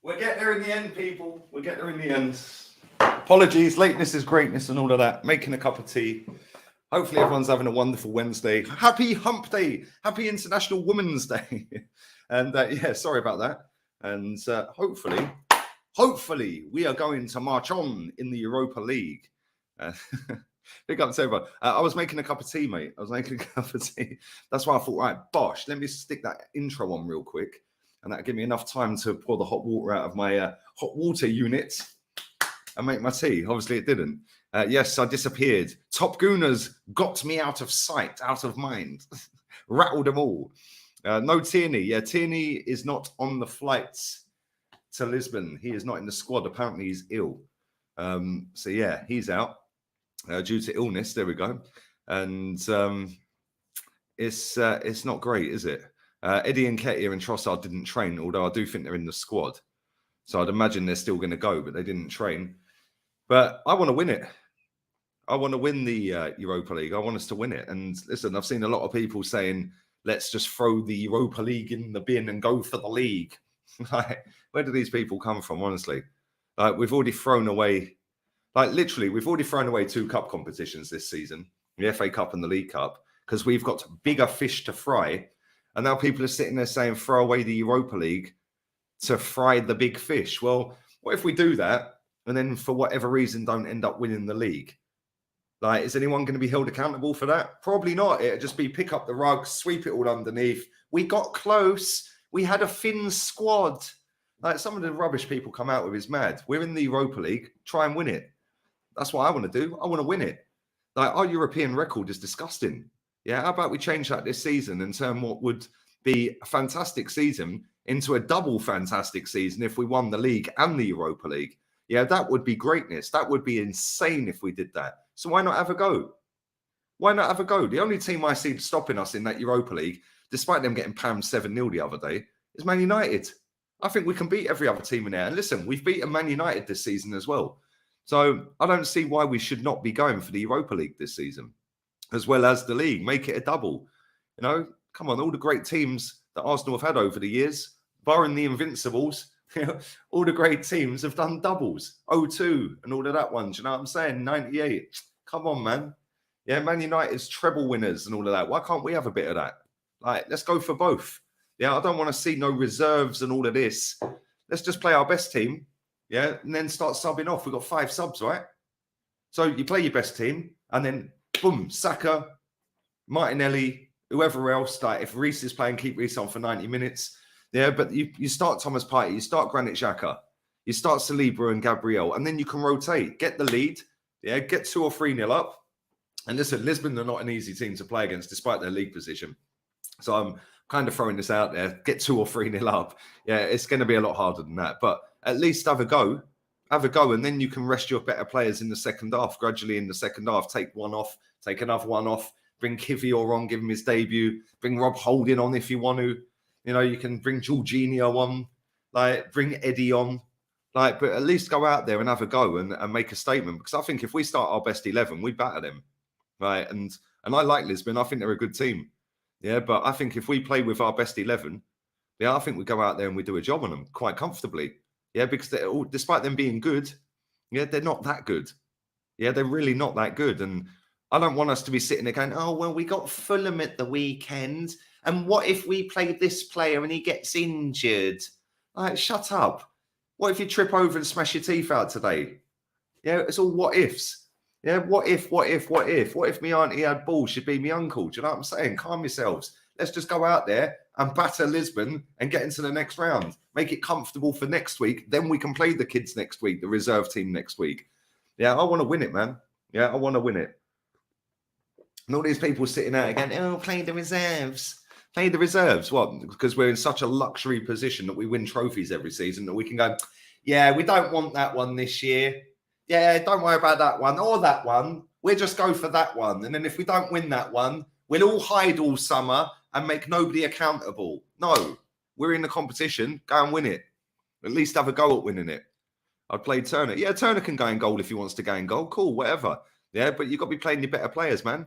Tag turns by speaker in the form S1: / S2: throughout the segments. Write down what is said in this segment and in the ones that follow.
S1: We'll get there in the end, people. We'll get there in the end. Apologies, lateness is greatness and all of that. Making a cup of tea. Hopefully everyone's having a wonderful Wednesday. Happy Hump Day. Happy International Women's Day. And yeah, sorry about that. And hopefully we are going to march on in the Europa League. Big up to everyone. I was making a cup of tea, mate. I was making a cup of tea. That's why I thought, right, bosh, let me stick that intro on real quick. And that'll give me enough time to pour the hot water out of my hot water unit and make my tea. Obviously, it didn't. Yes, I disappeared. Top Gooners got me out of sight, out of mind. Rattled them all. No Tierney. Yeah, Tierney is not on the flights to Lisbon. He is not in the squad. Apparently, he's ill. So, yeah, he's out due to illness. There we go. And it's not great, is it? Eddie and Nketiah and Trossard didn't train, although I do think they're in the squad. So I'd imagine they're still going to go, but they didn't train. But I want to win it. I want to win the Europa League. I want us to win it. And listen, I've seen a lot of people saying, let's just throw the Europa League in the bin and go for the league. Like, where do these people come from, honestly? Like, we've already thrown away, like, literally, we've already thrown away 2 cup competitions this season, the FA Cup and the League Cup, because we've got bigger fish to fry. And now people are sitting there saying, throw away the Europa League to fry the big fish. Well, what if we do that and then for whatever reason don't end up winning the league? Like, is anyone going to be held accountable for that? Probably not. It'll just be pick up the rug, sweep it all underneath. We got close. We had a thin squad. Like, some of the rubbish people come out with is mad. We're in the Europa League. Try and win it. That's what I want to do. I want to win it. Like, our European record is disgusting. Yeah, how about we change that this season and turn what would be a fantastic season into a double fantastic season if we won the league and the Europa League? Yeah, that would be greatness. That would be insane if we did that. So why not have a go? Why not have a go? The only team I see stopping us in that Europa League, despite them getting pammed 7-0 the other day, is Man United. I think we can beat every other team in there. And listen, we've beaten Man United this season as well. So I don't see why we should not be going for the Europa League this season, as well as the league. Make it a double. You know, come on, all the great teams that Arsenal have had over the years, barring the Invincibles, all the great teams have done doubles. 0-2 and all of that ones, you know what I'm saying? 98. Come on, man. Yeah, Man United's treble winners and all of that. Why can't we have a bit of that? Like, let's go for both. Yeah, I don't want to see no reserves and all of this. Let's just play our best team, yeah, and then start subbing off. We've got 5 subs, right? So you play your best team, and then boom, Saka, Martinelli, whoever else. Like, if Reece is playing, keep Reece on for 90 minutes. Yeah, but you start Thomas Partey, you start Granit Xhaka, you start Saliba and Gabriel, and then you can rotate. Get the lead, yeah, get 2 or 3-0 up. And listen, Lisbon are not an easy team to play against, despite their league position. So I'm kind of throwing this out there. Get 2 or 3-0 up. Yeah, it's going to be a lot harder than that. But at least have a go. Have a go, and then you can rest your better players in the second half. Gradually in the second half, take one off, take another one off. Bring Kivior on, give him his debut. Bring Rob Holding on if you want to. You know, you can bring Jorginho on, like bring Eddie on, like, but at least go out there and have a go and make a statement. Because I think if we start our best 11, we batter them, right? And I like Lisbon. I think they're a good team, yeah. But I think if we play with our best 11, yeah, I think we go out there and we do a job on them quite comfortably, yeah. Because despite them being good, yeah, they're not that good. Yeah, they're really not that good. And I don't want us to be sitting there going, oh, well, we got Fulham at the weekend. And what if we play this player and he gets injured? Like, shut up. What if you trip over and smash your teeth out today? Yeah, it's all what ifs. Yeah, what if? What if me auntie had balls? She'd be me uncle. Do you know what I'm saying? Calm yourselves. Let's just go out there and batter Lisbon and get into the next round. Make it comfortable for next week. Then we can play the kids next week, the reserve team next week. Yeah, I want to win it, man. Yeah, I want to win it. And all these people sitting out again, oh, play the reserves. Play the reserves. What? Because we're in such a luxury position that we win trophies every season that we can go, yeah, we don't want that one this year. Yeah, don't worry about that one or that one. We'll just go for that one. And then if we don't win that one, we'll all hide all summer and make nobody accountable. No, we're in the competition. Go and win it. At least have a go at winning it. I'd play Turner. Yeah, Turner can go in goal if he wants to go in goal. Cool, whatever. Yeah, but you've got to be playing your better players, man.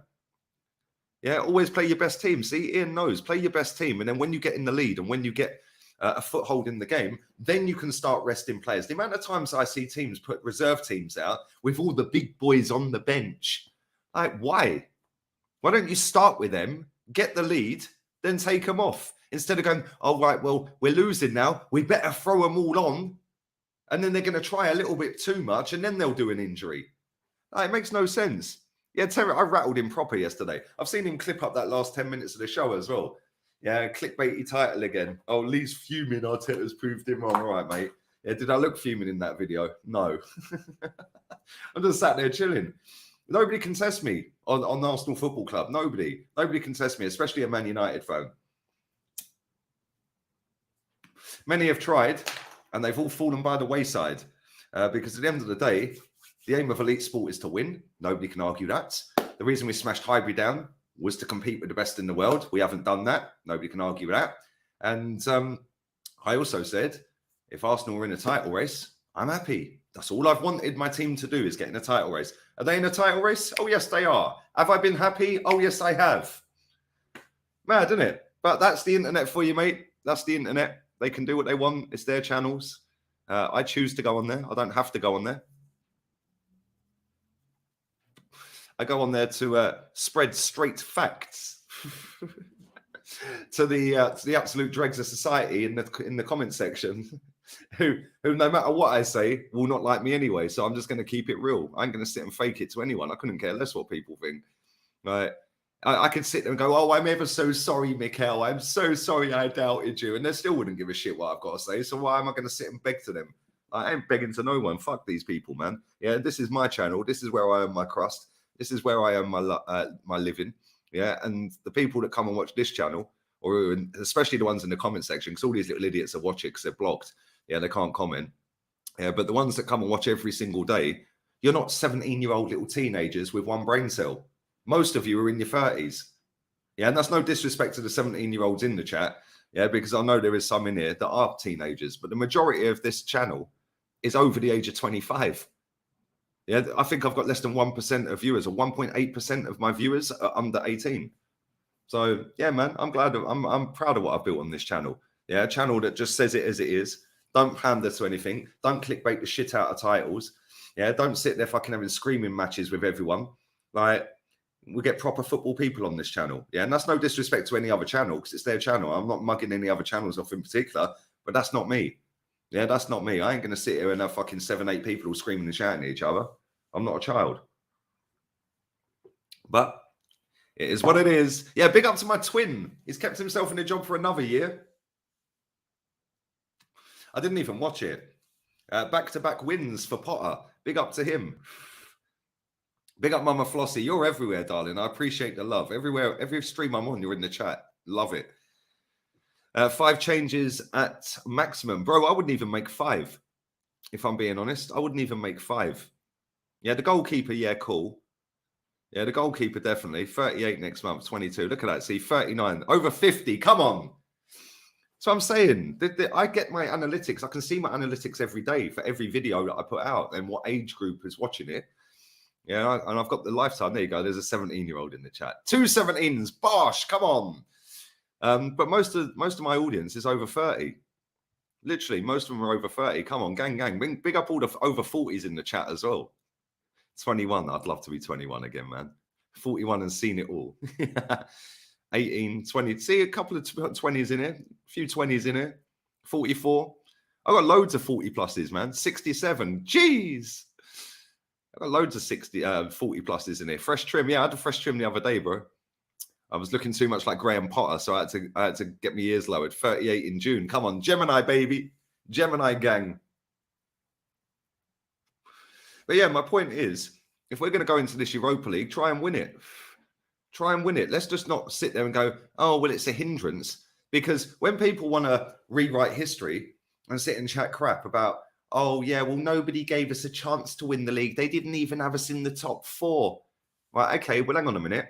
S1: Yeah, always play your best team. See, Ian knows. Play your best team. And then when you get in the lead and when you get a foothold in the game, then you can start resting players. The amount of times I see teams put reserve teams out with all the big boys on the bench, like, why? Why don't you start with them, get the lead, then take them off? Instead of going, oh, right, well, we're losing now. We better throw them all on. And then they're going to try a little bit too much, and then they'll do an injury. Like, it makes no sense. Yeah, Terry, I rattled him proper yesterday. I've seen him clip up that last 10 minutes of the show as well. Yeah, clickbaity title again. Oh, Lee's fuming. Arteta's proved him wrong. All right, mate. Yeah, did I look fuming in that video? No. I'm just sat there chilling. Nobody can test me on Arsenal Football Club. Nobody can test me, especially a Man United fan. Many have tried, and they've all fallen by the wayside. Because at the end of the day, the aim of elite sport is to win. Nobody can argue that. The reason we smashed Highbury down was to compete with the best in the world. We haven't done that. Nobody can argue that. And I also said, if Arsenal were in a title race, I'm happy. That's all I've wanted my team to do, is get in a title race. Are they in a title race? Oh, yes, they are. Have I been happy? Oh, yes, I have. Mad, isn't it? But that's the internet for you, mate. That's the internet. They can do what they want. It's their channels. I choose to go on there. I don't have to go on there. I go on there to spread straight facts to the absolute dregs of society in the comment section, who no matter what I say will not like me anyway. So I'm just going to keep it real. I ain't going to sit and fake it to anyone. I couldn't care less what people think. Right? I could sit there and go, "Oh, I'm ever so sorry, Mikel. I'm so sorry I doubted you," and they still wouldn't give a shit what I've got to say. So why am I going to sit and beg to them? I ain't begging to no one. Fuck these people, man. Yeah, this is my channel. This is where I earn my crust. This is where I earn my living. Yeah, and the people that come and watch this channel, or especially the ones in the comment section, because all these little idiots are watching because they're blocked. Yeah, they can't comment. Yeah, but the ones that come and watch every single day, you're not 17-year-old little teenagers with one brain cell. Most of you are in your 30s. Yeah, and that's no disrespect to the 17-year-olds in the chat. Yeah, because I know there is some in here that are teenagers, but the majority of this channel is over the age of 25. Yeah, I think I've got less than 1% of viewers, or 1.8% of my viewers are under 18. So yeah, man, I'm glad. I'm proud of what I've built on this channel. Yeah, a channel that just says it as it is. Don't pander to anything. Don't clickbait the shit out of titles. Yeah, don't sit there fucking having screaming matches with everyone. Like, we get proper football people on this channel. Yeah, and that's no disrespect to any other channel, because it's their channel. I'm not mugging any other channels off in particular, but that's not me. Yeah, that's not me. I ain't going to sit here and have fucking 7-8 people all screaming and shouting at each other. I'm not a child. But it is what it is. Yeah, big up to my twin. He's kept himself in a job for another year. I didn't even watch it. Back-to-back wins for Potter. Big up to him. Big up Mama Flossie. You're everywhere, darling. I appreciate the love. Everywhere, every stream I'm on, you're in the chat. Love it. 5 changes at maximum. Bro, I wouldn't even make 5. If I'm being honest, I wouldn't even make 5. Yeah, the goalkeeper, yeah, cool. Yeah, the goalkeeper, definitely. 38 next month, 22. Look at that. See, 39. Over 50. Come on. So I'm saying, I get my analytics. I can see my analytics every day for every video that I put out and what age group is watching it. Yeah, and I've got the lifetime. There you go. There's a 17-year-old in the chat. 2 17s. Bosh, come on. But most of my audience is over 30. Literally, most of them are over 30. Come on, gang. Big up all the over 40s in the chat as well. 21. I'd love to be 21 again, man. 41 and seen it all. 18, 20. See a couple of 20s in here. A few 20s in here. 44. I've got loads of 40 pluses, man. 67. Jeez. I've got loads of 40 pluses in here. Fresh trim. Yeah, I had a fresh trim the other day, bro. I was looking too much like Graham Potter, so I had to get my ears lowered. 38 in June. Come on, Gemini, baby. Gemini gang. But yeah, my point is, if we're going to go into this Europa League, try and win it. Try and win it. Let's just not sit there and go, oh, well, it's a hindrance. Because when people want to rewrite history and sit and chat crap about, oh, yeah, well, nobody gave us a chance to win the league. They didn't even have us in the top 4. Right, okay, well, hang on a minute.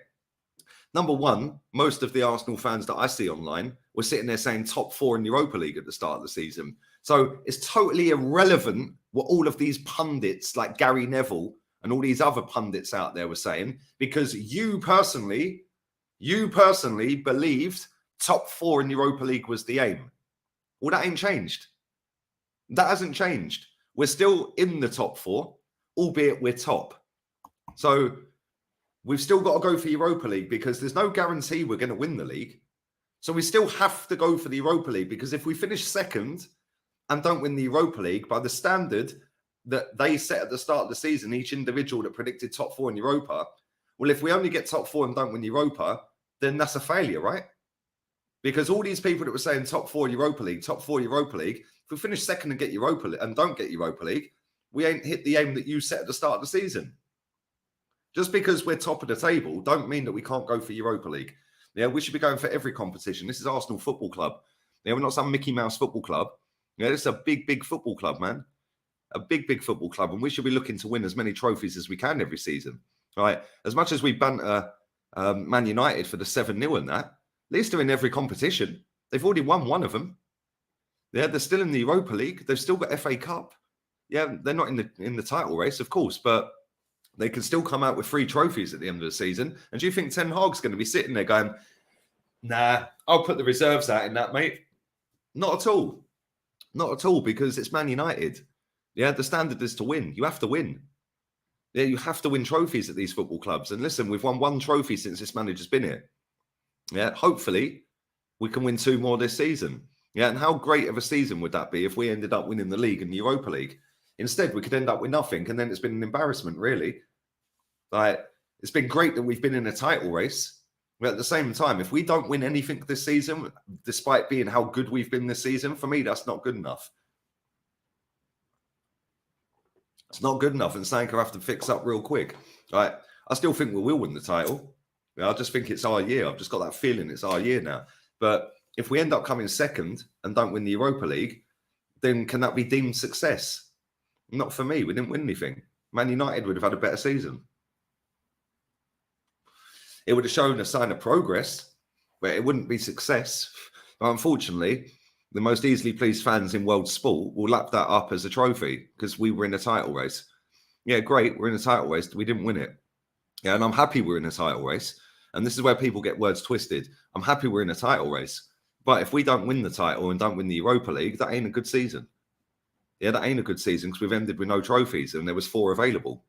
S1: Number one, most of the Arsenal fans that I see online were sitting there saying top 4 in Europa League at the start of the season. So it's totally irrelevant what all of these pundits like Gary Neville and all these other pundits out there were saying, because you personally believed top 4 in Europa League was the aim. Well, that ain't changed. That hasn't changed. We're still in the top 4, albeit we're top. So we've still got to go for Europa League because there's no guarantee we're going to win the league. So we still have to go for the Europa League because if we finish second and don't win the Europa League by the standard that they set at the start of the season, each individual that predicted top 4 in Europa, well, if we only get top 4 and don't win Europa, then that's a failure, right? Because all these people that were saying top 4 Europa League, top 4 Europa League, if we finish second and get Europa League and don't get Europa League, we ain't hit the aim that you set at the start of the season. Just because we're top of the table don't mean that we can't go for Europa League. Yeah, we should be going for every competition. This is Arsenal Football Club. Yeah, we're not some Mickey Mouse football club. Yeah, this is a big, big football club, man. A big, big football club. And we should be looking to win as many trophies as we can every season. All right. As much as we banter Man United for the 7-0 and that, at least they're in every competition. They've already won one of them. Yeah, they're still in the Europa League. They've still got FA Cup. Yeah, they're not in the title race, of course, but they can still come out with 3 trophies at the end of the season. And do you think Ten Hag's going to be sitting there going, nah, I'll put the reserves out in that, mate? Not at all. Not at all, because it's Man United. Yeah, the standard is to win. You have to win. Yeah, you have to win trophies at these football clubs. And listen, we've won 1 trophy since this manager's been here. Yeah, hopefully we can win 2 more this season. Yeah, and how great of a season would that be if we ended up winning the league and the Europa League? Instead, we could end up with nothing, and then it's been an embarrassment, really. Like, it's been great that we've been in a title race, but at the same time, if we don't win anything this season, despite being how good we've been this season, for me, that's not good enough. It's not good enough, and Sanka have to fix up real quick. Right? I still think we will win the title. I just think it's our year. I've just got that feeling it's our year now. But if we end up coming second and don't win the Europa League, then can that be deemed success? Not for me. We didn't win anything. Man United would have had a better season. It would have shown a sign of progress, but it wouldn't be success. But unfortunately, the most easily pleased fans in world sport will lap that up as a trophy because we were in a title race. Yeah, great. We're in a title race. We didn't win it. Yeah, and I'm happy we're in a title race. And this is where people get words twisted. I'm happy we're in a title race. But if we don't win the title and don't win the Europa League, that ain't a good season. Yeah, that ain't a good season because we've ended with no trophies and there was 4 available.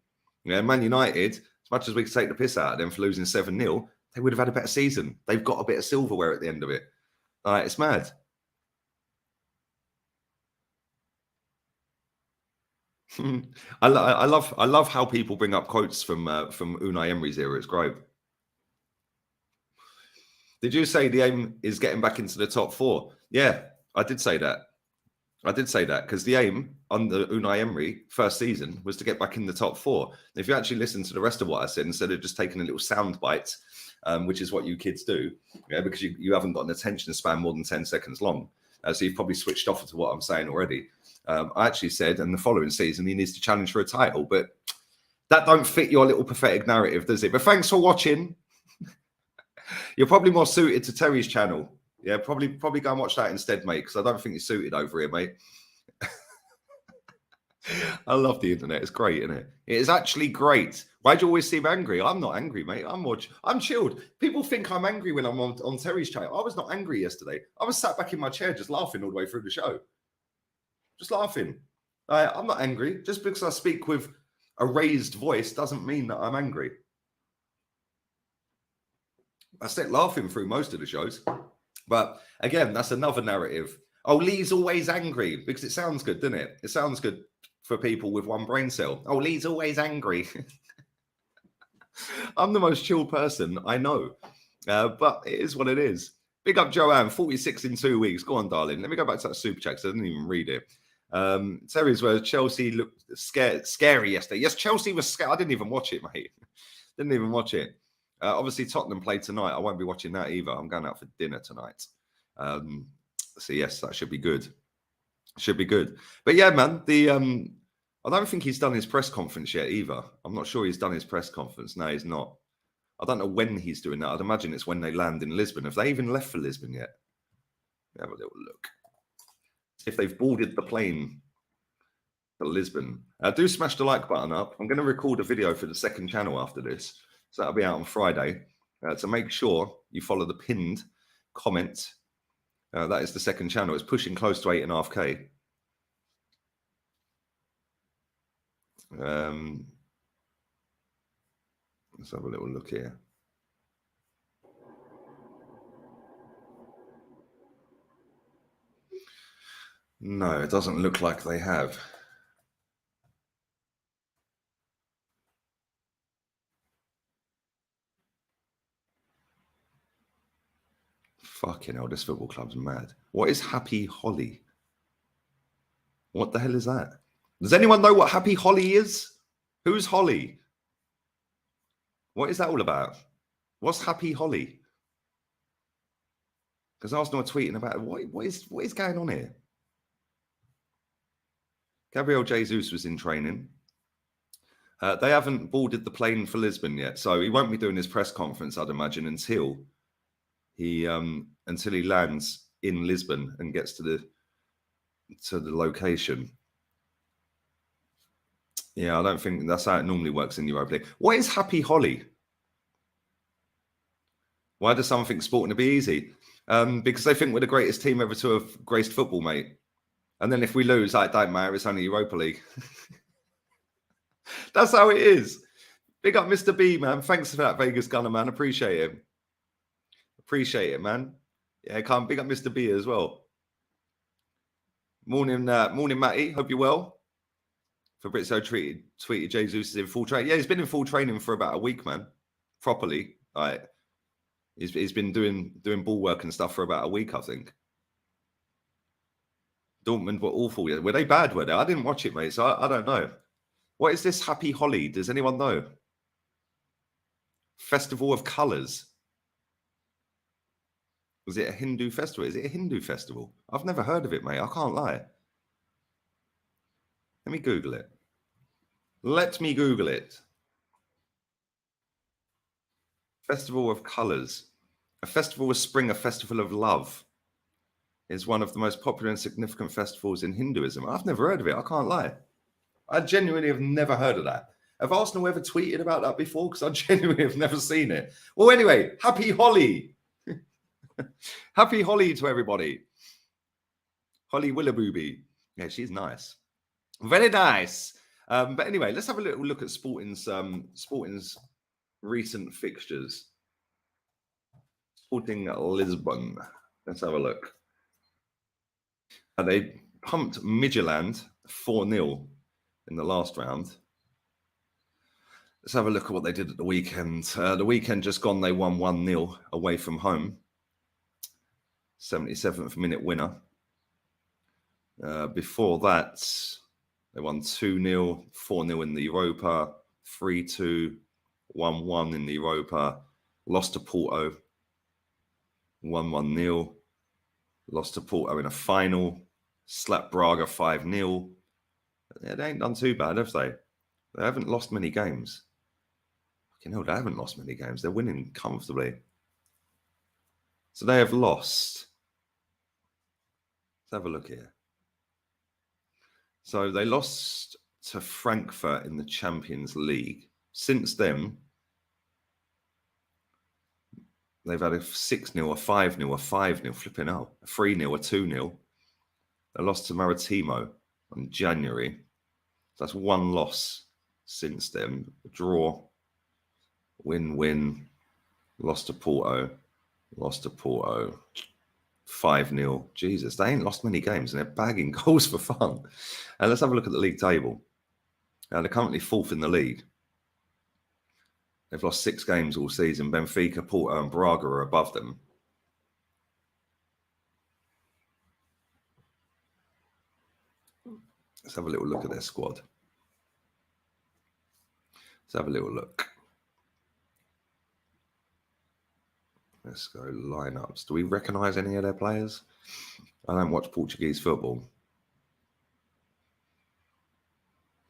S1: Yeah, Man United, as much as we could take the piss out of them for losing 7-0, they would have had a better season. They've got a bit of silverware at the end of it. It's mad. I love how people bring up quotes from Unai Emery's era. It's great. Did you say the aim is getting back into the top 4? Yeah, I did say that. Because the aim under Unai Emery first season was to get back in the top 4. If you actually listen to the rest of what I said, instead of just taking a little sound bite, which is what you kids do, yeah, because you haven't got an attention span more than 10 seconds long. So you've probably switched off to what I'm saying already. I actually said in the following season, he needs to challenge for a title, but that don't fit your little pathetic narrative, does it? But thanks for watching. You're probably more suited to Terry's channel. Yeah, probably go and watch that instead, mate, because I don't think you're suited over here, mate. I love the internet. It's great, isn't it? It is actually great. Why do you always seem angry? I'm not angry, mate. I'm chilled. People think I'm angry when I'm on Terry's channel. I was not angry yesterday. I was sat back in my chair just laughing all the way through the show. Just laughing. I'm not angry. Just because I speak with a raised voice doesn't mean that I'm angry. I stayed laughing through most of the shows. But again, that's another narrative. Oh, Lee's always angry because it sounds good, doesn't it? It sounds good for people with one brain cell. Oh, Lee's always angry. I'm the most chill person I know. But it is what it is. Big up Joanne, 46 in 2 weeks. Go on, darling. Let me go back to that super chat because I didn't even read it. Terry's where Chelsea looked scary yesterday. Yes, Chelsea was scared. I didn't even watch it, mate. Didn't even watch it. Obviously, Tottenham played tonight. I won't be watching that either. I'm going out for dinner tonight. So, yes, that should be good. Should be good. But, yeah, man, I don't think he's done his press conference yet either. I'm not sure he's done his press conference. No, he's not. I don't know when he's doing that. I'd imagine it's when they land in Lisbon. Have they even left for Lisbon yet? Have a little look. See if they've boarded the plane to Lisbon. Do smash the like button up. I'm going to record a video for the second channel after this. So that'll be out on Friday. So make sure you follow the pinned comment That is the second channel. It's pushing close to 8.5K. Let's have a little look here. No, it doesn't look like they have. Fucking hell, this football club's mad. What is Happy Holly? What the hell is that? Does anyone know what Happy Holly is? Who's Holly? What is that all about? What's Happy Holly? Because Arsenal are tweeting about it. What is going on here? Gabriel Jesus was in training. They haven't boarded the plane for Lisbon yet, so he won't be doing his press conference, I'd imagine, until he lands in Lisbon and gets to the location. Yeah, I don't think that's how it normally works in Europa League. What is Happy Holly? Why does someone think sporting to be easy? Because they think we're the greatest team ever to have graced football, mate. And then if we lose, it don't matter. It's only Europa League. That's how it is. Big up Mr. B, man. Thanks for that, Vegas Gunner, man. Appreciate it. Appreciate it, man. Yeah, come big up Mr. B as well. Morning, Matty. Hope you're well. Fabrizio tweeted Jesus is in full training. Yeah, he's been in full training for about a week, man. Properly. Like, he's been doing ball work and stuff for about a week, I think. Dortmund were awful. Were they bad? Were they? I didn't watch it, mate, so I don't know. What is this Happy Holly? Does anyone know? Festival of Colours. Was it a Hindu festival? Is it a Hindu festival? I've never heard of it, mate. I can't lie. Let me Google it. Let me Google it. Festival of Colours. A festival of spring, a festival of love. Is one of the most popular and significant festivals in Hinduism. I've never heard of it. I can't lie. I genuinely have never heard of that. Have Arsenal ever tweeted about that before? Because I genuinely have never seen it. Well, anyway, Happy Holly. Happy Holly to everybody. Holly Willabooby. Yeah, she's nice. Very nice. But anyway, let's have a little look at Sporting's recent fixtures. Sporting Lisbon. Let's have a look. They pumped Midtjylland 4-0 in the last round. Let's have a look at what they did at the weekend. The weekend just gone, they won 1-0 away from home. 77th minute winner. Before that, they won 2-0, 4-0 in the Europa, 3-2, 1-1 in the Europa, lost to Porto, 1-1-0, lost to Porto in a final, slapped Braga 5-0. Yeah, they ain't done too bad, have they? They haven't lost many games. Fucking hell, they haven't lost many games. They're winning comfortably. So they have lost. Let's have a look here. So they lost to Frankfurt in the Champions League. Since then, they've had a 6-0, a 5-0, a 5-0, flipping out, a 3-0, a 2-0. They lost to Maritimo in January. So that's one loss since then. A draw, win, lost to Porto, 5-0. Jesus, they ain't lost many games and they're bagging goals for fun. And let's have a look at the league table. They're currently fourth in the league. They've lost 6 games all season. Benfica, Porto and Braga are above them. Let's have a little look at their squad. Let's have a little look. Let's go lineups. Do we recognise any of their players? I don't watch Portuguese football.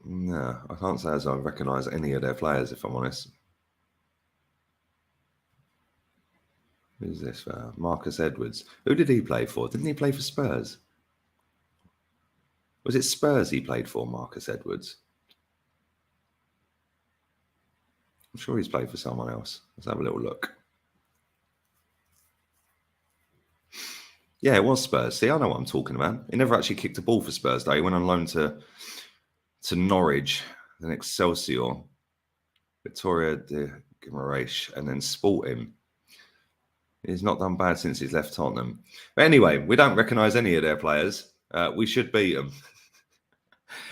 S1: No, I can't say as I recognise any of their players, if I'm honest. Who's this? Marcus Edwards. Who did he play for? Didn't he play for Spurs? Was it Spurs he played for, Marcus Edwards? I'm sure he's played for someone else. Let's have a little look. Yeah, it was Spurs. See, I know what I'm talking about. He never actually kicked a ball for Spurs, though. He went on loan to Norwich, then Excelsior, Victoria de Guimaraes, and then Sporting. He's not done bad since he's left Tottenham. But anyway, we don't recognise any of their players. We should beat them.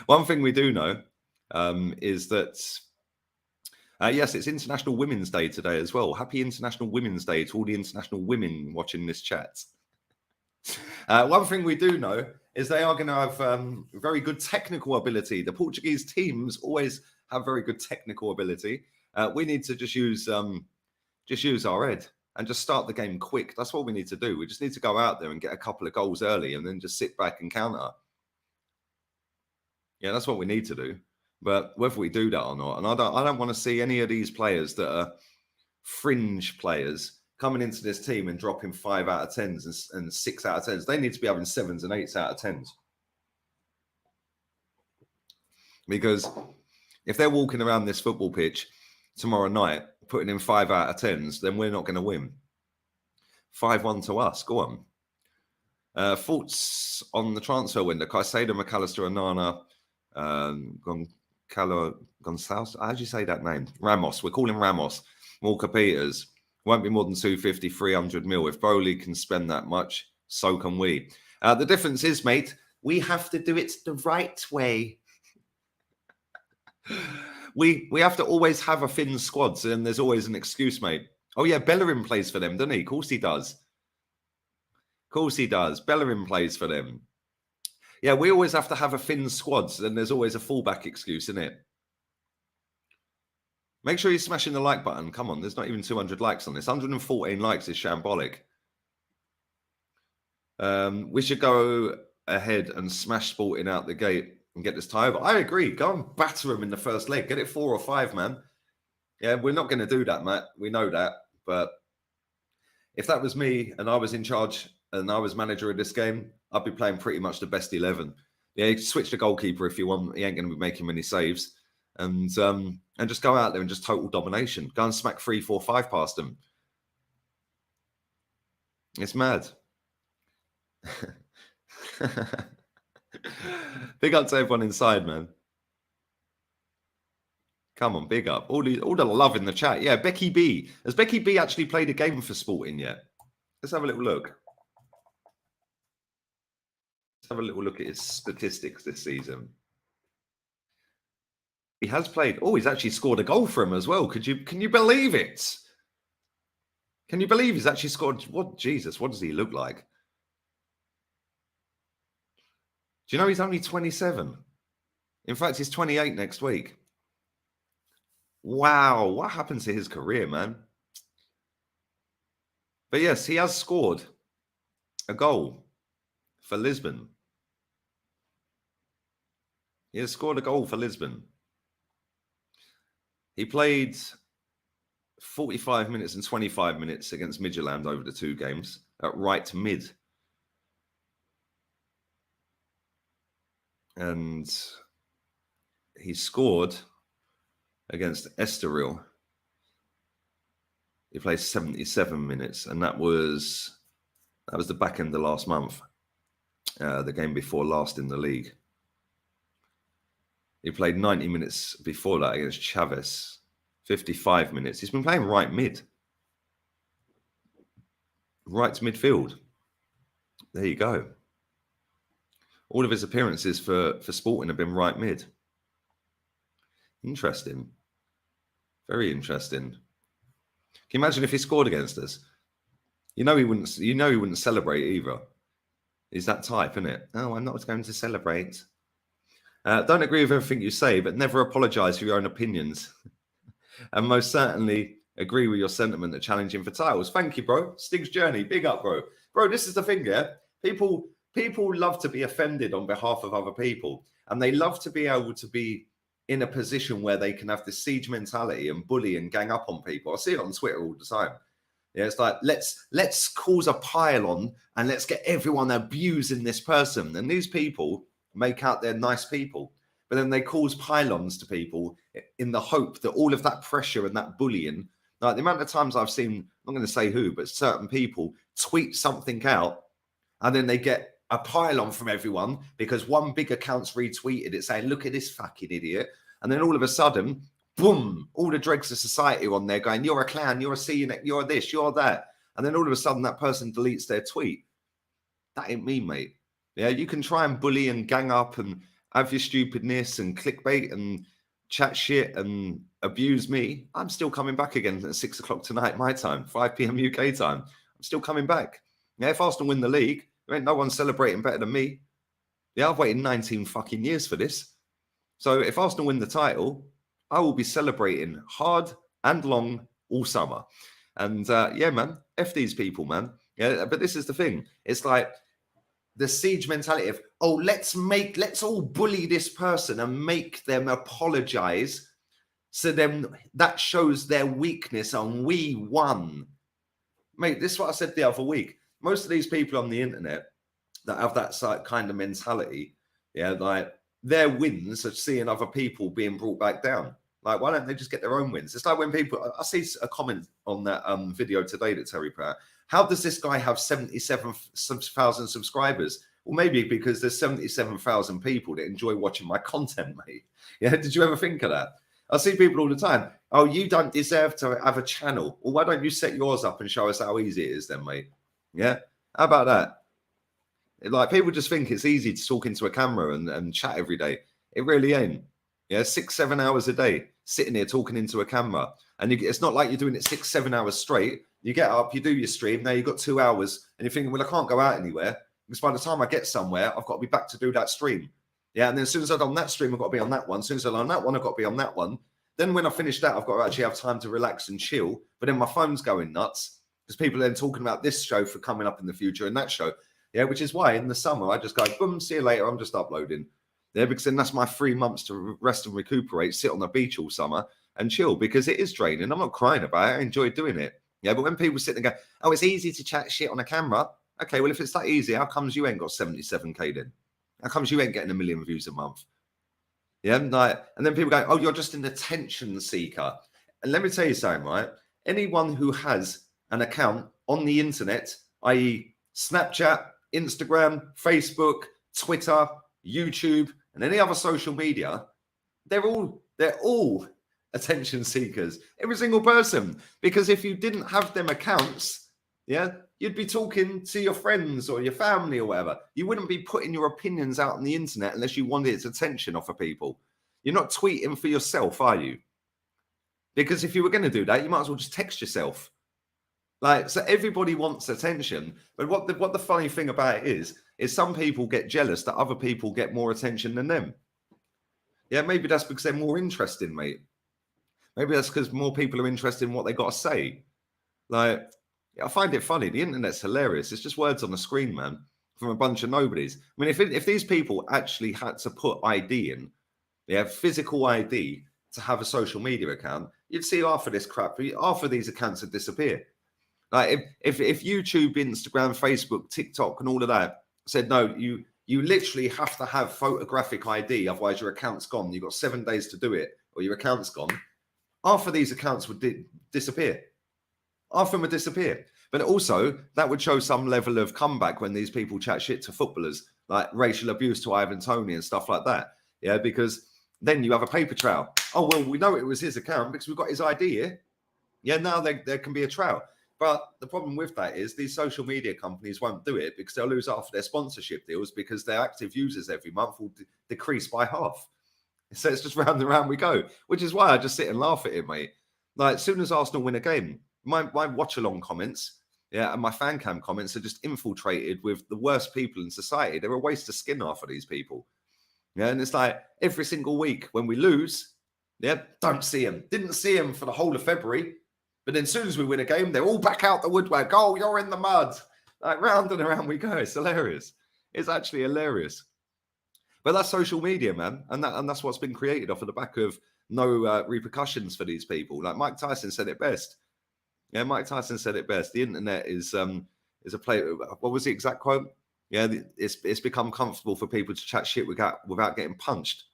S1: One thing we do know is that, yes, it's International Women's Day today as well. Happy International Women's Day to all the international women watching this chat. One thing we do know is they are going to have very good technical ability. The Portuguese teams always have very good technical ability. We need to just use our head and just start the game quick. That's what we need to do. We just need to go out there and get a couple of goals early and then just sit back and counter. Yeah, that's what we need to do. But whether we do that or not, and I don't want to see any of these players that are fringe players coming into this team and dropping 5 out of 10s and 6 out of 10s. They need to be having 7s and 8s out of 10s. Because if they're walking around this football pitch tomorrow night, putting in 5 out of 10s, then we're not going to win. 5-1 to us. Go on. Thoughts on the transfer window? Caicedo, McAllister, Onana, Gonçalves. How do you say that name? Ramos. We're calling Ramos. Walker Peters. Won't be more than 250, 300 mil. If Bowley can spend that much, so can we. The difference is, mate, we have to do it the right way. We have to always have a thin squad, so then there's always an excuse, mate. Oh, yeah, Bellerin plays for them, doesn't he? Of course he does. Of course he does. Bellerin plays for them. Yeah, we always have to have a thin squad, so then there's always a fallback excuse, isn't it? Make sure you're smashing the like button. Come on, there's not even 200 likes on this. 114 likes is shambolic. We should go ahead and smash Sporting out the gate and get this tie over. I agree. Go and batter them in the first leg. Get it 4 or 5, man. Yeah, we're not going to do that, Matt. We know that. But if that was me and I was in charge and I was manager of this game, I'd be playing pretty much the best 11. Yeah, you can switch the goalkeeper if you want. He ain't going to be making many saves. And just go out there and just total domination. Go and smack 3, 4, 5 past them. It's mad. Big up to everyone inside, man. Come on, big up. All the love in the chat. Yeah, Becky B. Has Becky B actually played a game for Sporting yet? Let's have a little look. Let's have a little look at his statistics this season. He has played. Oh, he's actually scored a goal for him as well. Can you believe it? Can you believe he's actually scored? What, Jesus, what does he look like? Do you know he's only 27? In fact, he's 28 next week. Wow, what happened to his career, man? But yes, he has scored a goal for Lisbon. He has scored a goal for Lisbon. He played 45 minutes and 25 minutes against Midtjylland over the 2 games at right mid. And he scored against Estoril. He played 77 minutes, and that was the back end of last month, the game before last in the league. He played 90 minutes before that against Chavez, 55 minutes. He's been playing right mid. Right to midfield. There you go. All of his appearances for Sporting have been right mid. Interesting. Very interesting. Can you imagine if he scored against us? You know he wouldn't celebrate either. He's that type, isn't it? Oh, I'm not going to celebrate. Don't agree with everything you say, but never apologise for your own opinions. And most certainly agree with your sentiment that challenging for titles. Thank you, bro. Stig's journey. Big up, bro. Bro, this is the thing, yeah? People love to be offended on behalf of other people. And they love to be able to be in a position where they can have this siege mentality and bully and gang up on people. I see it on Twitter all the time. Yeah, it's like, let's cause a pile-on and let's get everyone abusing this person. And these people make out they're nice people, but then they cause pile-ons to people in the hope that all of that pressure and that bullying, like the amount of times I've seen, I'm not going to say who, but certain people tweet something out And then they get a pile-on from everyone because one big account's retweeted it saying, look at this fucking idiot. And then all of a sudden, boom, all the dregs of society are on there going, you're a clown, you're a CNX, you're this, you're that. And then all of a sudden that person deletes their tweet. That ain't me, mate. Yeah, you can try and bully and gang up and have your stupidness and clickbait and chat shit and abuse me. I'm still coming back again at 6 o'clock tonight, my time, 5 p.m. UK time. I'm still coming back. Yeah, if Arsenal win the league, there ain't no one celebrating better than me. Yeah, I've waited 19 fucking years for this. So if Arsenal win the title, I will be celebrating hard and long all summer. And yeah, man, F these people, man. Yeah, but this is the thing. It's like the siege mentality of, oh, let's all bully this person and make them apologize. So then that shows their weakness and we won. Mate, this is what I said the other week. Most of these people on the internet that have that kind of mentality, yeah, like their wins are seeing other people being brought back down. Like, why don't they just get their own wins? It's like when people, I see a comment on that video today that Terry put out. How does this guy have 77,000 subscribers? Well, maybe because there's 77,000 people that enjoy watching my content, mate. Yeah, did you ever think of that? I see people all the time. Oh, you don't deserve to have a channel. Well, why don't you set yours up and show us how easy it is then, mate? Yeah, how about that? Like, people just think it's easy to talk into a camera and chat every day. It really ain't. Yeah, 6-7 hours a day sitting here talking into a camera. And it's not like you're doing it 6-7 hours straight. You get up, you do your stream. Now you've got 2 hours and you're thinking, well, I can't go out anywhere because by the time I get somewhere, I've got to be back to do that stream. Yeah, and then as soon as I've done that stream, I've got to be on that one. As soon as I've done that one, I've got to be on that one. Then when I finish that, I've got to actually have time to relax and chill. But then my phone's going nuts because people are then talking about this show for coming up in the future and that show. Yeah, which is why in the summer, I just go, boom, see you later. I'm just uploading. Yeah, because then that's my 3 months to rest and recuperate, sit on the beach all summer and chill because it is draining. I'm not crying about it. I enjoy doing it. Yeah, but when people sit and go, oh, it's easy to chat shit on a camera. Okay, well, if it's that easy, how comes you ain't got 77K then? How comes you ain't getting 1 million views a month? Yeah, like, and then people go, oh, you're just an attention seeker. And let me tell you something, right? Anyone who has an account on the internet, i.e. Snapchat, Instagram, Facebook, Twitter, YouTube, and any other social media, they're all attention seekers. Every single person. Because if you didn't have them accounts, yeah, you'd be talking to your friends or your family or whatever. You wouldn't be putting your opinions out on the internet unless you wanted its attention off of people. You're not tweeting for yourself, are you? Because if you were going to do that, you might as well just text yourself. Like, so everybody wants attention. But what the funny thing about it is some people get jealous that other people get more attention than them. Yeah, maybe that's because they're more interesting, mate. Maybe that's because more people are interested in what they got to say. Like, I find it funny. The internet's hilarious. It's just words on the screen, man, from a bunch of nobodies. I mean, if these people actually had to put ID in, they have physical ID to have a social media account, you'd see half of this crap. Half of these accounts would disappear. Like if YouTube, Instagram, Facebook, TikTok, and all of that said, no, you literally have to have photographic ID, otherwise your account's gone. You've got 7 days to do it, or your account's gone. Half of these accounts would disappear. Half of them would disappear. But also, that would show some level of comeback when these people chat shit to footballers, like racial abuse to Ivan Toney and stuff like that. Yeah, because then you have a paper trail. Oh, well, we know it was his account because we've got his ID here. Yeah, now there can be a trail. But the problem with that is these social media companies won't do it because they'll lose half of their sponsorship deals because their active users every month will decrease by half. So it's just round and round we go, which is why I just sit and laugh at it, mate. Like, as soon as Arsenal win a game, my watch-along comments, yeah, and my fan cam comments are just infiltrated with the worst people in society. They're a waste of skin off of these people. Yeah, and it's like every single week when we lose, yeah, don't see him. Didn't see him for the whole of February. But then as soon as we win a game, they're all back out the woodwork. Oh, you're in the mud. Like, round and around we go. It's hilarious. It's actually hilarious. But that's social media, man. And that's what's been created off of the back of no repercussions for these people. Like Mike Tyson said it best. Yeah, Mike Tyson said it best. The internet is a play. What was the exact quote? Yeah, it's become comfortable for people to chat shit without getting punched.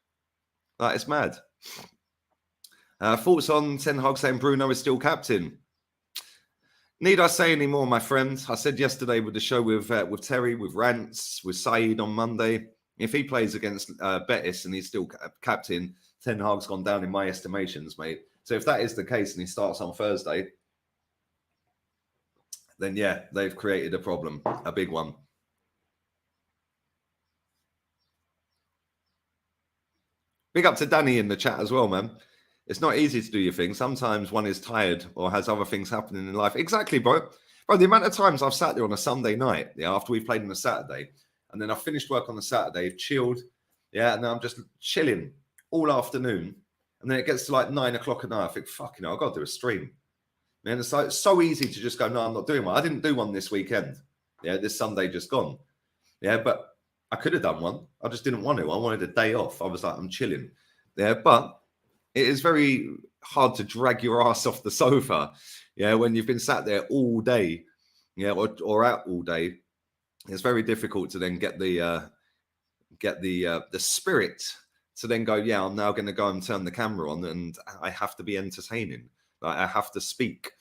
S1: Like, it's mad. Thoughts on Ten Hag saying Bruno is still captain? Need I say any more, my friends? I said yesterday with the show with Terry, with Rants, with Saeed on Monday, if he plays against Betis and he's still captain, Ten Hag's gone down in my estimations, mate. So if that is the case and he starts on Thursday, then yeah, they've created a problem, a big one. Big up to Danny in the chat as well, man. It's not easy to do your thing. Sometimes one is tired or has other things happening in life. Exactly, bro. Bro, the amount of times I've sat there on a Sunday night, yeah, after we've played on a Saturday, and then I've finished work on the Saturday, chilled, yeah, and then I'm just chilling all afternoon, and then it gets to like 9 o'clock at night. I think, fuck, I've got to do a stream. Man, it's so easy to just go, no, I'm not doing one. I didn't do one this weekend. Yeah, this Sunday just gone. Yeah, but I could have done one. I just didn't want to. I wanted a day off. I was like, I'm chilling. Yeah, but it is very hard to drag your ass off the sofa. Yeah, when you've been sat there all day, yeah, or out all day. It's very difficult to then get the spirit to then go, yeah, I'm now going to go and turn the camera on and I have to be entertaining. Like, I have to speak.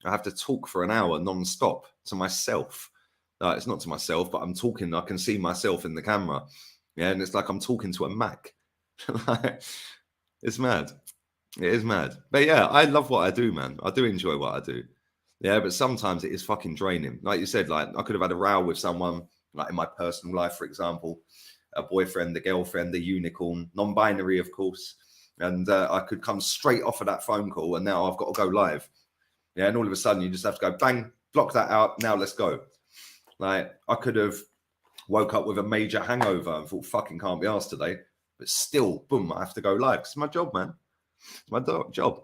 S1: I have to talk for an hour non-stop to myself. It's not to myself, but I'm talking. I can see myself in the camera. Yeah, and it's like I'm talking to a Mac. It's mad. It is mad. But yeah, I love what I do, man. I do enjoy what I do. Yeah, but sometimes it is fucking draining. Like you said, like I could have had a row with someone, like in my personal life, for example, a boyfriend, a girlfriend, a unicorn, non-binary, of course. And I could come straight off of that phone call and now I've got to go live. Yeah, and all of a sudden you just have to go, bang, block that out. Now let's go. Like I could have woke up with a major hangover and thought, fucking can't be asked today. But still, boom, I have to go live. It's my job, man. It's my job.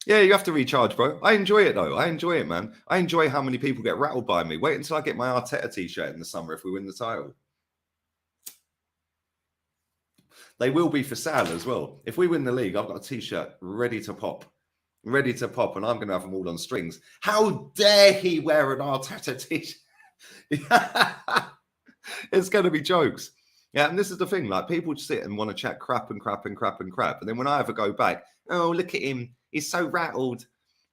S1: Yeah, you have to recharge, bro. I enjoy it, though. I enjoy it, man. I enjoy how many people get rattled by me. Wait until I get my Arteta t-shirt in the summer if we win the title. They will be for sale as well. If we win the league, I've got a t-shirt ready to pop. Ready to pop, and I'm going to have them all on strings. How dare he wear an Arteta t-shirt? It's going to be jokes. Yeah, and this is the thing. Like, people just sit and want to chat crap and crap and crap and crap. And then when I ever go back, oh, look at him. He's so rattled.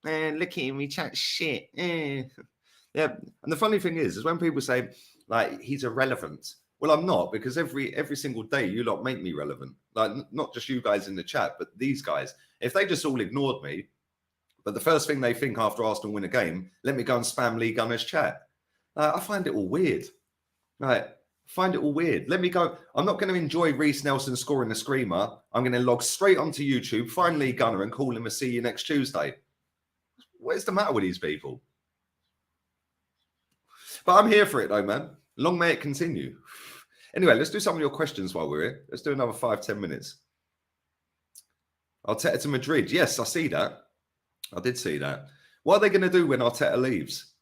S1: Look at him. He chats shit. Yeah. And the funny thing is when people say, like, he's irrelevant. Well, I'm not, because every single day you lot make me relevant. Like, not just you guys in the chat, but these guys. If they just all ignored me, but the first thing they think after Arsenal win a game, let me go and spam Lee Gunner's chat. I find it all weird. Right. Find it all weird. Let me go. I'm not going to enjoy Reece Nelson scoring a screamer. I'm going to log straight onto YouTube, find Lee Gunner and call him a see you next Tuesday. What is the matter with these people? But I'm here for it though, man. Long may it continue. Anyway, let's do some of your questions while we're here. Let's do another 5-10 minutes. Arteta to Madrid. Yes, I see that. I did see that. What are they going to do when Arteta leaves?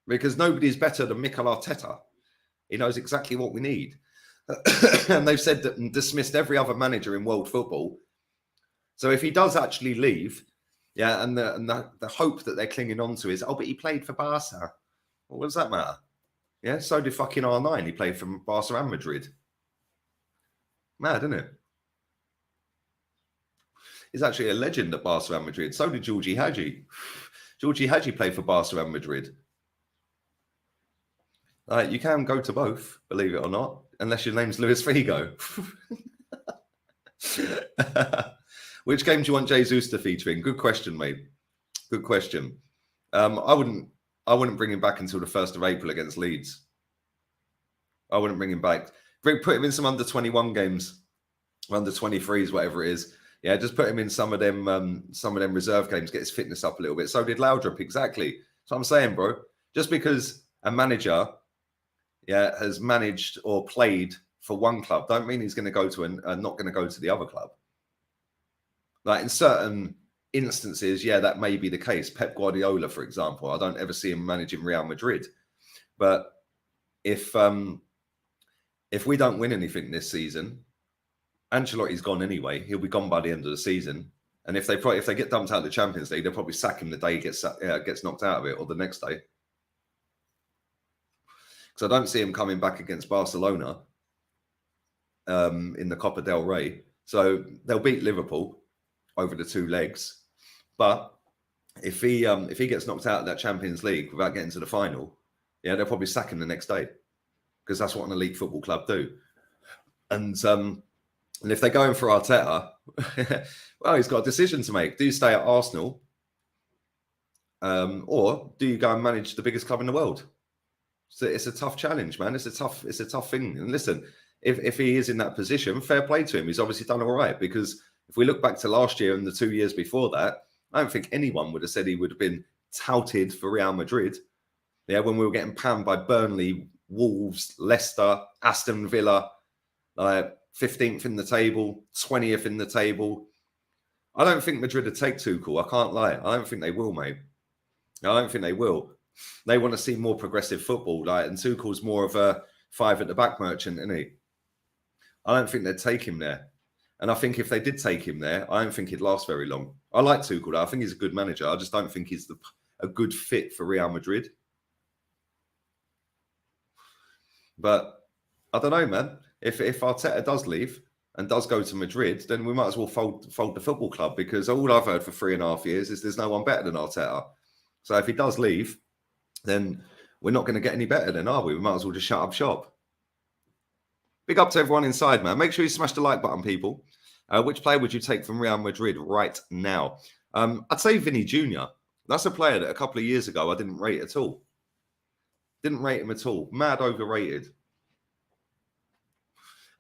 S1: Because nobody's better than Mikel Arteta. He knows exactly what we need. And they've said that and dismissed every other manager in world football. So if he does actually leave, yeah, and the hope that they're clinging on to is, oh, but he played for Barca. Well, what does that matter? Yeah, so did fucking R9. He played for Barca and Madrid. Mad, isn't it? He's actually a legend at Barca and Madrid. So did Georgie Hadji. Georgie Hadji played for Barca and Madrid. You can go to both, believe it or not, unless your name's Luis Figo. Which game do you want Jesus to feature in? Good question, mate. Good question. I wouldn't bring him back until the 1st of April against Leeds. I wouldn't bring him back. Put him in some under 21 games, under 23s, whatever it is. Yeah, just put him in some of them reserve games, get his fitness up a little bit. So did Laudrup, exactly. So I'm saying, bro, just because a manager, yeah, has managed or played for one club, don't mean he's going to go to not going to go to the other club. Like in certain instances, yeah, that may be the case. Pep Guardiola, for example, I don't ever see him managing Real Madrid. But if we don't win anything this season, Ancelotti's gone anyway. He'll be gone by the end of the season. And if they get dumped out of the Champions League, they'll probably sack him the day he gets knocked out of it, or the next day. Because I don't see him coming back against Barcelona in the Copa del Rey. So they'll beat Liverpool over the 2 legs. But if he gets knocked out of that Champions League without getting to the final, yeah, they'll probably sack him the next day, because that's what an elite football club do. And if they're going for Arteta, well, he's got a decision to make. Do you stay at Arsenal, or do you go and manage the biggest club in the world? So it's a tough challenge, man. It's a tough thing. And listen, if he is in that position, fair play to him. He's obviously done all right, because if we look back to last year and the 2 years before that, I don't think anyone would have said he would have been touted for Real Madrid. Yeah, when we were getting panned by Burnley, Wolves, Leicester, Aston Villa, 15th in the table, 20th in the table. I don't think Madrid would take Tuchel. I can't lie. I don't think they will, mate. I don't think they will. They want to see more progressive football, and Tuchel's more of a 5 at the back merchant, isn't he? I don't think they'd take him there. And I think if they did take him there, I don't think he'd last very long. I like Tuchel, though. I think he's a good manager. I just don't think he's a good fit for Real Madrid. But I don't know, man. If Arteta does leave and does go to Madrid, then we might as well fold the football club, because all I've heard for 3.5 years is there's no one better than Arteta. So if he does leave, then we're not going to get any better then, are we? We might as well just shut up shop. Big up to everyone inside, man. Make sure you smash the like button, people. Which player would you take from Real Madrid right now? I'd say Vinny Jr. That's a player that a couple of years ago I didn't rate at all. Didn't rate him at all. Mad overrated.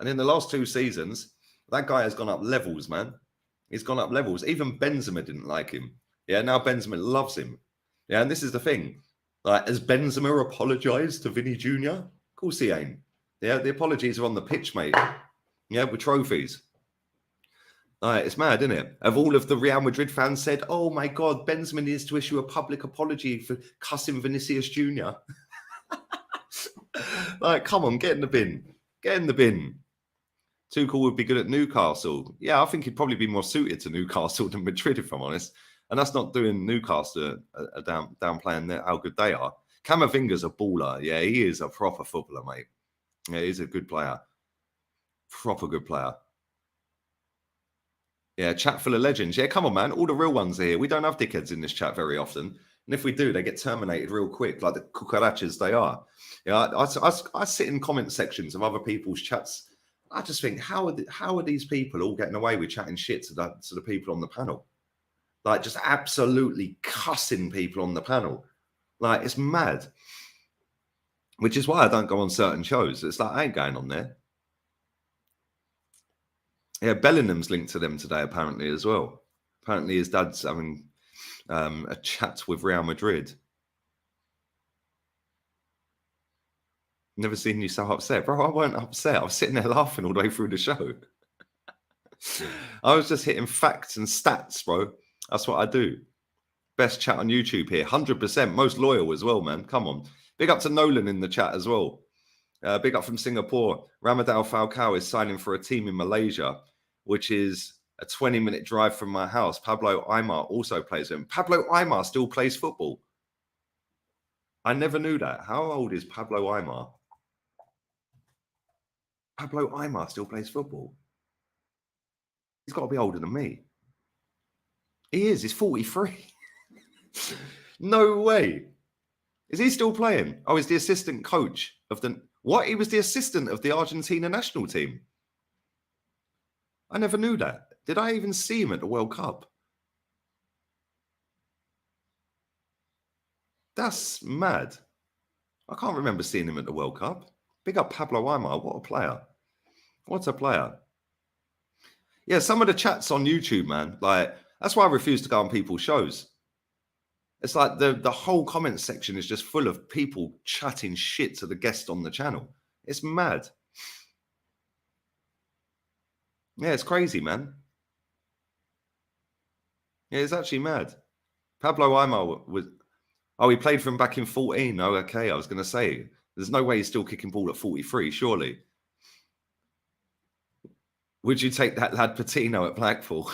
S1: And in the last 2 seasons, that guy has gone up levels, man. He's gone up levels. Even Benzema didn't like him. Yeah, now Benzema loves him. Yeah, and this is the thing. Has Benzema apologised to Vinny Jr.? Of course he ain't. Yeah, the apologies are on the pitch, mate. Yeah, with trophies. It's mad, isn't it? Have all of the Real Madrid fans said, oh my God, Benzema needs to issue a public apology for cussing Vinicius Jr.? Come on, get in the bin. Get in the bin. Tuchel would be good at Newcastle. Yeah, I think he'd probably be more suited to Newcastle than Madrid, if I'm honest. And that's not doing Newcastle downplaying how good they are. Camavinga's a baller. Yeah, he is a proper footballer, mate. Yeah, he's a good player. Proper good player. Yeah, chat full of legends. Yeah, come on, man. All the real ones are here. We don't have dickheads in this chat very often. And if we do, they get terminated real quick, like the cucarachas they are. Yeah, I sit in comment sections of other people's chats. I just think, how are these people all getting away with chatting shit to the people on the panel? Just absolutely cussing people on the panel. It's mad. Which is why I don't go on certain shows. It's I ain't going on there. Yeah, Bellingham's linked to them today, apparently, as well. Apparently his dad's having a chat with Real Madrid. Never seen you so upset. Bro, I weren't upset. I was sitting there laughing all the way through the show. I was just hitting facts and stats, bro. That's what I do. Best chat on YouTube here. 100%. Most loyal as well, man. Come on. Big up to Nolan in the chat as well. Big up from Singapore. Ramadal Falcao is signing for a team in Malaysia, which is a 20-minute drive from my house. Pablo Aimar also plays him. Pablo Aimar still plays football. I never knew that. How old is Pablo Aimar? Pablo Aimar still plays football. He's got to be older than me. He is. He's 43. No way. Is he still playing? Oh, he's the assistant coach of the... What? He was the assistant of the Argentina national team. I never knew that. Did I even see him at the World Cup? That's mad. I can't remember seeing him at the World Cup. Big up Pablo Aimar. What a player. What a player. Yeah, some of the chats on YouTube, man. That's why I refuse to go on people's shows. It's like the whole comment section is just full of people chatting shit to the guest on the channel. It's mad. Yeah, it's crazy, man. Yeah, it's actually mad. Pablo Aimar was... Oh, he played from back in 14. Oh, okay. I was going to say, there's no way he's still kicking ball at 43, surely. Would you take that lad Patino at Blackpool?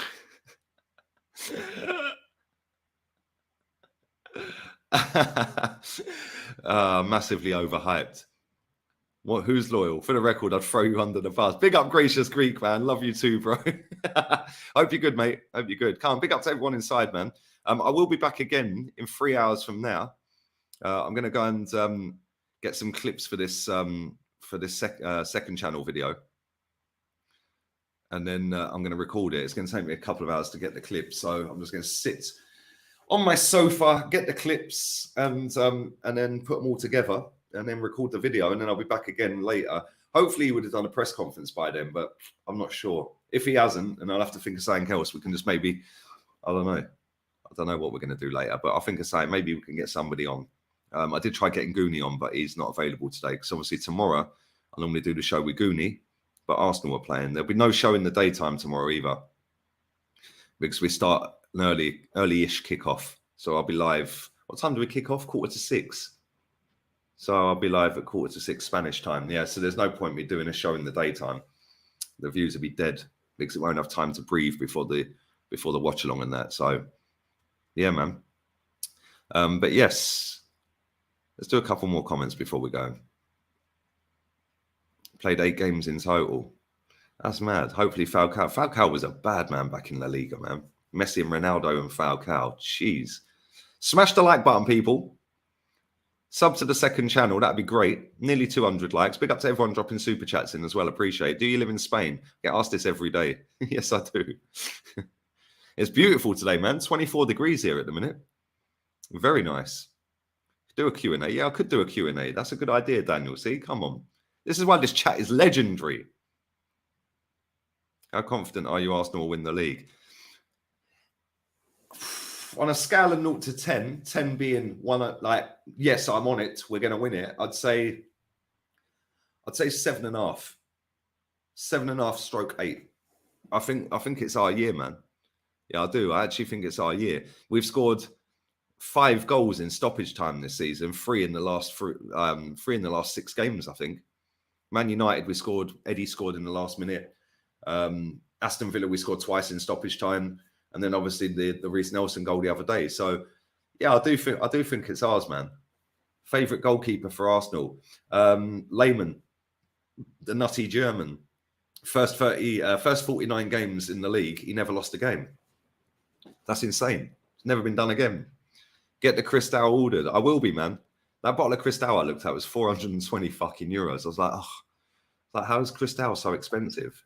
S1: Massively overhyped. What? Who's loyal? For the record, I'd throw you under the bus. Big up, Gracious Greek, man. Love you too, bro. Hope you're good, mate. Hope you're good. Come on, big up to everyone inside, man. I will be back again in 3 hours from now. I'm going to go and get some clips for this second channel video. And then I'm going to record it. It's going to take me a couple of hours to get the clips. So I'm just going to sit on my sofa, get the clips, and then put them all together, and then record the video. And then I'll be back again later. Hopefully he would have done a press conference by then, but I'm not sure. If he hasn't, and I'll have to think of something else, we can just maybe, I don't know what we're going to do later, but I think of saying maybe we can get somebody on. I did try getting Goonie on, but he's not available today, because obviously tomorrow I normally do the show with Goonie, but Arsenal are playing. There'll be no show in the daytime tomorrow either, because we start an early-ish kickoff. So I'll be live. What time do we kick off? 5:45. So I'll be live at 5:45 Spanish time. Yeah, so there's no point me doing a show in the daytime. The views will be dead because it won't have time to breathe before the watch along and that. So yeah, man. But yes, let's do a couple more comments before we go. Played 8 games in total. That's mad. Hopefully Falcao was a bad man back in La Liga, man. Messi and Ronaldo and Falcao. Jeez. Smash the like button, people. Sub to the second channel. That'd be great. Nearly 200 likes. Big up to everyone dropping super chats in as well. Appreciate it. Do you live in Spain? Get asked this every day. Yes, I do. It's beautiful today, man. 24 degrees here at the minute. Very nice. Do a Q&A. Yeah, I could do a Q&A. That's a good idea, Daniel. See, come on. This is why this chat is legendary. How confident are you Arsenal will win the league? On a scale of 0 to 10, 10 being one, like, yes, I'm on it, we're going to win it. I'd say 7.5. 7.5 stroke 8. I think it's our year, man. Yeah, I do. I actually think it's our year. We've scored 5 goals in stoppage time this season, 3 in the last 6 games, I think. Man United, Eddie scored in the last minute. Aston Villa, we scored twice in stoppage time. And then obviously the Reece Nelson goal the other day. So yeah, I do think it's ours, man. Favorite goalkeeper for Arsenal, Lehmann, the nutty German. First 49 games in the league, he never lost a game. That's insane. It's never been done again. Get the Cristal ordered. I will be, man. That bottle of Cristal I looked at was 420 fucking euros. I was like, oh, how is Cristal so expensive?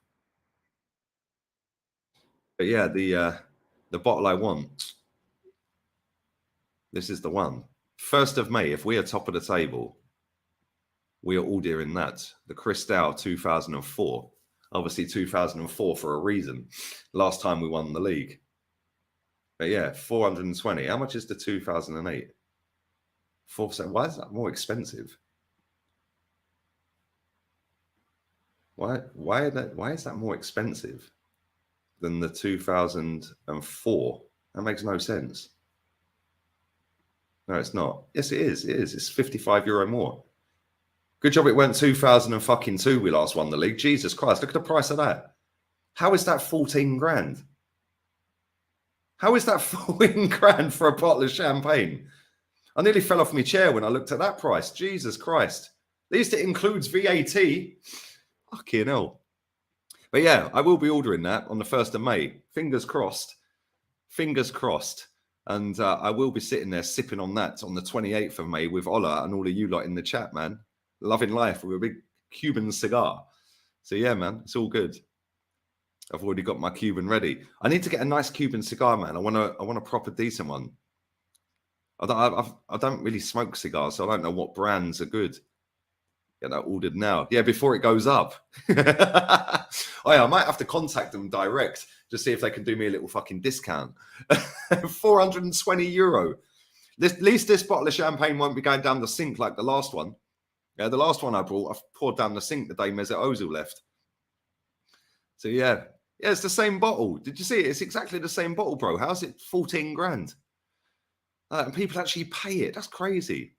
S1: But yeah, the bottle I want, this is the one. 1st of May, if we are top of the table, we are ordering that. The Cristal 2004. Obviously 2004 for a reason. Last time we won the league. But yeah, 420. How much is the 2008? 4%. Why is that more expensive? Why is that more expensive than the 2004? That makes no sense. No, it's not. Yes, it is. It is. It's €55 more. Good job it weren't 2002 we last won the league. Jesus Christ, look at the price of that. How is that 14 grand? How is that 14 grand for a bottle of champagne? I nearly fell off my chair when I looked at that price. Jesus Christ. At least it includes VAT. Fucking hell. But yeah, I will be ordering that on the 1st of May. Fingers crossed. Fingers crossed. And I will be sitting there sipping on that on the 28th of May with Ola and all of you lot in the chat, man. Loving life with a big Cuban cigar. So yeah, man, it's all good. I've already got my Cuban ready. I need to get a nice Cuban cigar, man. I want a proper decent one. I don't really smoke cigars, so I don't know what brands are good. Get that ordered now. Yeah, before it goes up. Oh yeah, I might have to contact them direct to see if they can do me a little fucking discount. 420 euro. At least this bottle of champagne won't be going down the sink like the last one. Yeah, the last one I brought, I poured down the sink the day Mesut Ozil left. So yeah, it's the same bottle. Did you see it? It's exactly the same bottle, bro. How's it 14 grand? And people actually pay it. That's crazy.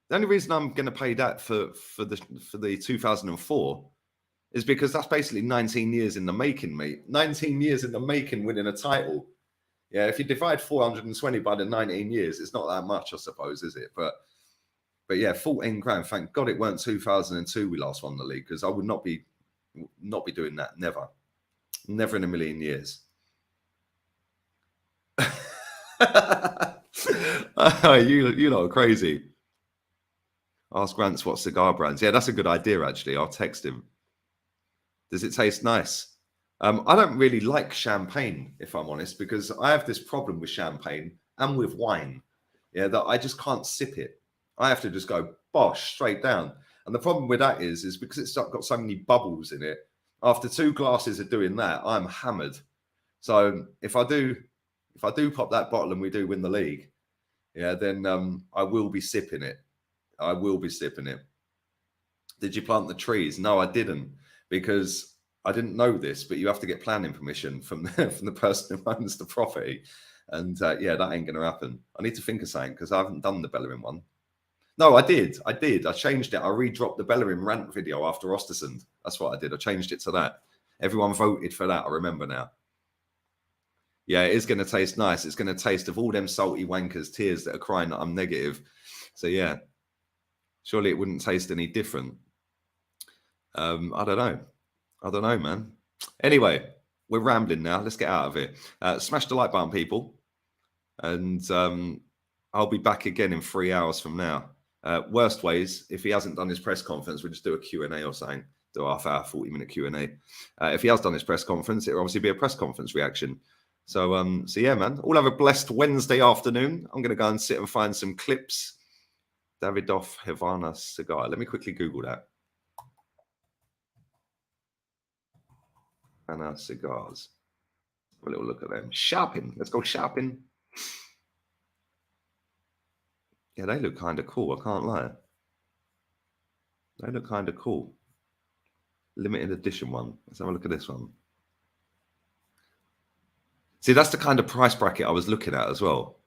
S1: The only reason I'm going to pay that for the 2004 is because that's basically 19 years in the making, mate. 19 years in the making winning a title. Yeah, if you divide 420 by the 19 years, it's not that much, I suppose, is it? But yeah, 14 grand. Thank God it weren't 2002 we last won the league, because I would not be doing that. Never in a million years. You lot are crazy. Ask Grants what cigar brands. Yeah, that's a good idea, actually. I'll text him. Does it taste nice? I don't really like champagne, if I'm honest, because I have this problem with champagne and with wine. Yeah, that I just can't sip it. I have to just go bosh straight down. And the problem with that is because it's got so many bubbles in it. After 2 glasses of doing that, I'm hammered. So if I do pop that bottle and we do win the league, yeah, then I will be sipping it. I will be sipping it. Did you plant the trees? No, I didn't, because I didn't know this, but you have to get planning permission from the person who owns the property. And yeah, that ain't going to happen. I need to think of something because I haven't done the Bellerin one. No, I did. I changed it. I redropped the Bellerin rant video after Ostersund. That's what I did. I changed it to that. Everyone voted for that. I remember now. Yeah, it is going to taste nice. It's going to taste of all them salty wankers' tears that are crying that I'm negative. So yeah, surely it wouldn't taste any different. I don't know, man. Anyway, we're rambling now. Let's get out of here. Smash the like button, people. And I'll be back again in 3 hours from now. Worst ways, if he hasn't done his press conference, we'll just do a Q&A or something. Do a half-hour, 40-minute Q&A. If he has done his press conference, it'll obviously be a press conference reaction. So yeah, man. All have a blessed Wednesday afternoon. I'm going to go and sit and find some clips. Davidoff Havana cigar. Let me quickly Google that. Havana cigars. Have a little look at them. Shopping. Let's go shopping. Yeah, they look kind of cool. I can't lie. They look kind of cool. Limited edition one. Let's have a look at this one. See, that's the kind of price bracket I was looking at as well.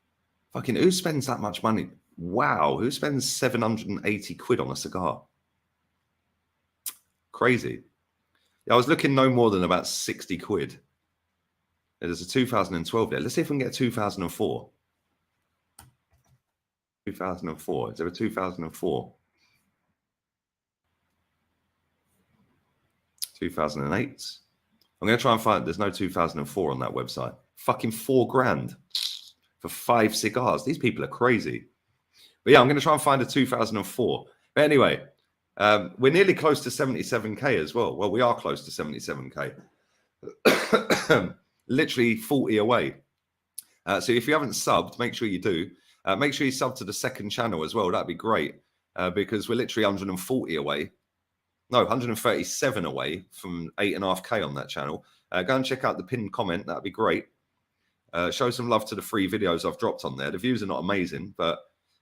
S1: Fucking who spends that much money? Wow, who spends 780 quid on a cigar? Crazy. Yeah, I was looking no more than about 60 quid. There's a 2012 there. Let's see if we can get 2004. 2004. Is there a 2004? 2008? I'm going to try and find, there's no 2004 on that website. Fucking $4,000 for 5 cigars. These people are crazy. But yeah, I'm going to try and find a 2004. But anyway, we're nearly close to 77k as well. Well, we are close to 77k. Literally 40 away. So if you haven't subbed, make sure you do. Make sure you sub to the second channel as well. That'd be great, because we're literally 140 away. No, 137 away from 8.5k on that channel. Go and check out the pinned comment. That'd be great. Show some love to the 3 videos I've dropped on there. The views are not amazing, but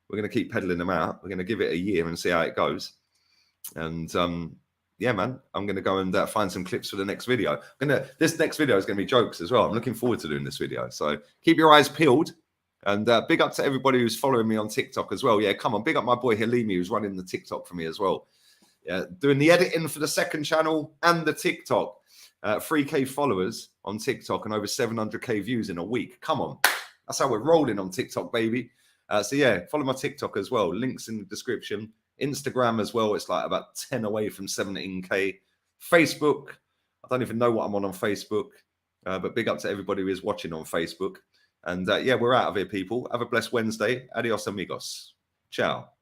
S1: we're going to keep peddling them out. We're going to give it a year and see how it goes. And yeah, man, I'm going to go and find some clips for the next video. This next video is going to be jokes as well. I'm looking forward to doing this video. So keep your eyes peeled. And big up to everybody who's following me on TikTok as well. Yeah, come on, big up my boy Halimi, who's running the TikTok for me as well. Yeah, doing the editing for the second channel and the TikTok. 3k followers on TikTok and over 700k views in a week. Come on. That's how we're rolling on TikTok, baby. So yeah, follow my TikTok as well. Links in the description. Instagram as well. It's like about 10 away from 17k. Facebook. I don't even know what I'm on Facebook. But big up to everybody who is watching on Facebook. And yeah, we're out of here, people. Have a blessed Wednesday. Adios, amigos. Ciao.